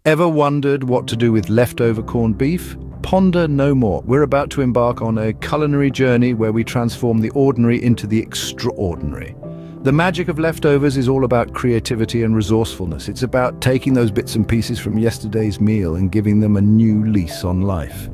Ever wondered what to do with leftover corned beef? Ponder no more. We're about to embark on a culinary journey where we transform the ordinary into the extraordinary. The magic of leftovers is all about creativity and resourcefulness. It's about taking those bits and pieces from yesterday's meal and giving them a new lease on life.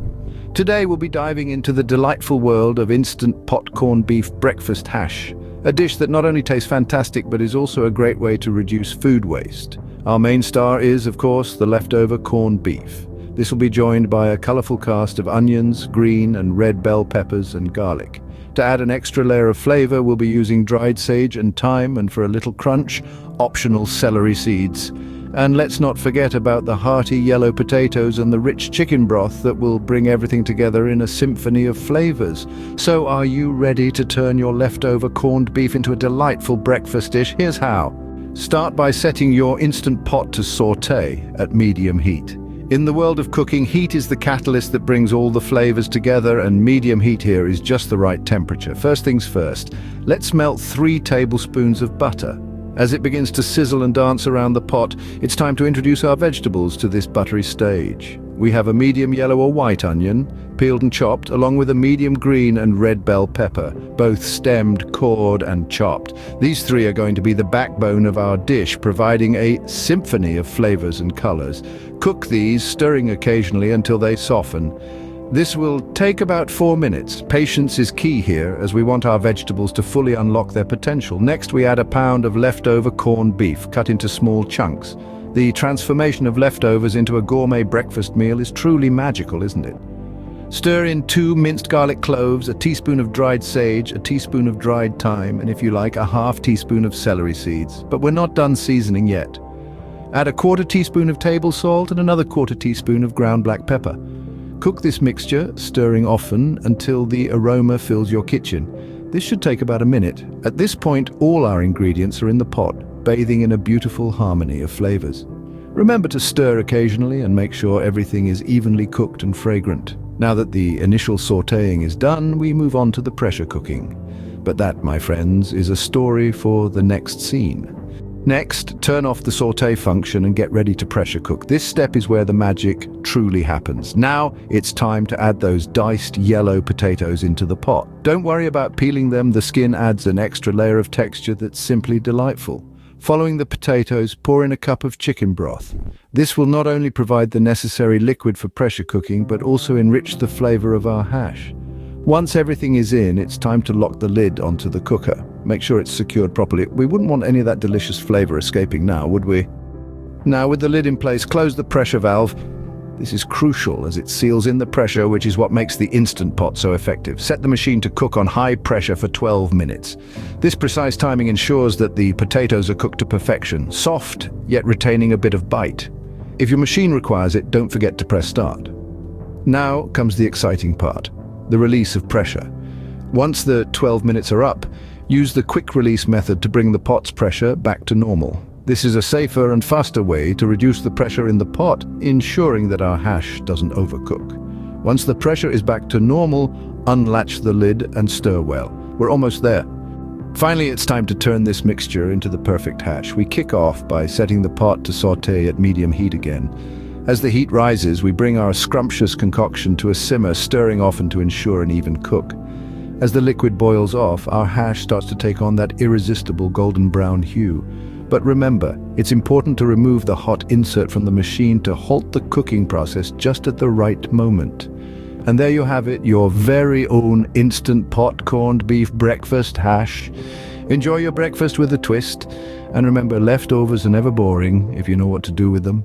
Today we'll be diving into the delightful world of instant pot corned beef breakfast hash, a dish that not only tastes fantastic but is also a great way to reduce food waste. Our main star is, of course, the leftover corned beef. This will be joined by a colorful cast of onions, green and red bell peppers and garlic. To add an extra layer of flavor, we'll be using dried sage and thyme, and for a little crunch, optional celery seeds. And let's not forget about the hearty yellow potatoes and the rich chicken broth that will bring everything together in a symphony of flavors. So are you ready to turn your leftover corned beef into a delightful breakfast dish? Here's how. Start by setting your instant pot to sauté at medium heat. In the world of cooking, heat is the catalyst that brings all the flavors together, and medium heat here is just the right temperature. First things first, let's melt 3 tablespoons of butter. As it begins to sizzle and dance around the pot, it's time to introduce our vegetables to this buttery stage. We have a medium yellow or white onion, peeled and chopped, along with a medium green and red bell pepper, both stemmed, cored and chopped. These 3 are going to be the backbone of our dish, providing a symphony of flavors and colors. Cook these, stirring occasionally until they soften. This will take about 4 minutes. Patience is key here, as we want our vegetables to fully unlock their potential. Next, we add a pound of leftover corned beef, cut into small chunks. The transformation of leftovers into a gourmet breakfast meal is truly magical, isn't it? Stir in 2 minced garlic cloves, a teaspoon of dried sage, a teaspoon of dried thyme, and if you like, a half teaspoon of celery seeds. But we're not done seasoning yet. Add a 1/4 teaspoon of table salt and another 1/4 teaspoon of ground black pepper. Cook this mixture, stirring often, until the aroma fills your kitchen. This should take about a minute. At this point, all our ingredients are in the pot, bathing in a beautiful harmony of flavors. Remember to stir occasionally and make sure everything is evenly cooked and fragrant. Now that the initial sautéing is done, we move on to the pressure cooking. But that, my friends, is a story for the next scene. Next, turn off the sauté function and get ready to pressure cook. This step is where the magic truly happens. Now, it's time to add those diced yellow potatoes into the pot. Don't worry about peeling them, the skin adds an extra layer of texture that's simply delightful. Following the potatoes, pour in a cup of chicken broth. This will not only provide the necessary liquid for pressure cooking, but also enrich the flavor of our hash. Once everything is in, it's time to lock the lid onto the cooker. Make sure it's secured properly. We wouldn't want any of that delicious flavor escaping now, would we? Now, with the lid in place, close the pressure valve. This is crucial as it seals in the pressure, which is what makes the Instant Pot so effective. Set the machine to cook on high pressure for 12 minutes. This precise timing ensures that the potatoes are cooked to perfection, soft, yet retaining a bit of bite. If your machine requires it, don't forget to press start. Now comes the exciting part, the release of pressure. Once the 12 minutes are up, use the quick release method to bring the pot's pressure back to normal. This is a safer and faster way to reduce the pressure in the pot, ensuring that our hash doesn't overcook. Once the pressure is back to normal, unlatch the lid and stir well. We're almost there. Finally, it's time to turn this mixture into the perfect hash. We kick off by setting the pot to sauté at medium heat again. As the heat rises, we bring our scrumptious concoction to a simmer, stirring often to ensure an even cook. As the liquid boils off, our hash starts to take on that irresistible golden brown hue. But remember, it's important to remove the hot insert from the machine to halt the cooking process just at the right moment. And there you have it, your very own instant pot corned beef breakfast hash. Enjoy your breakfast with a twist, and remember, leftovers are never boring if you know what to do with them.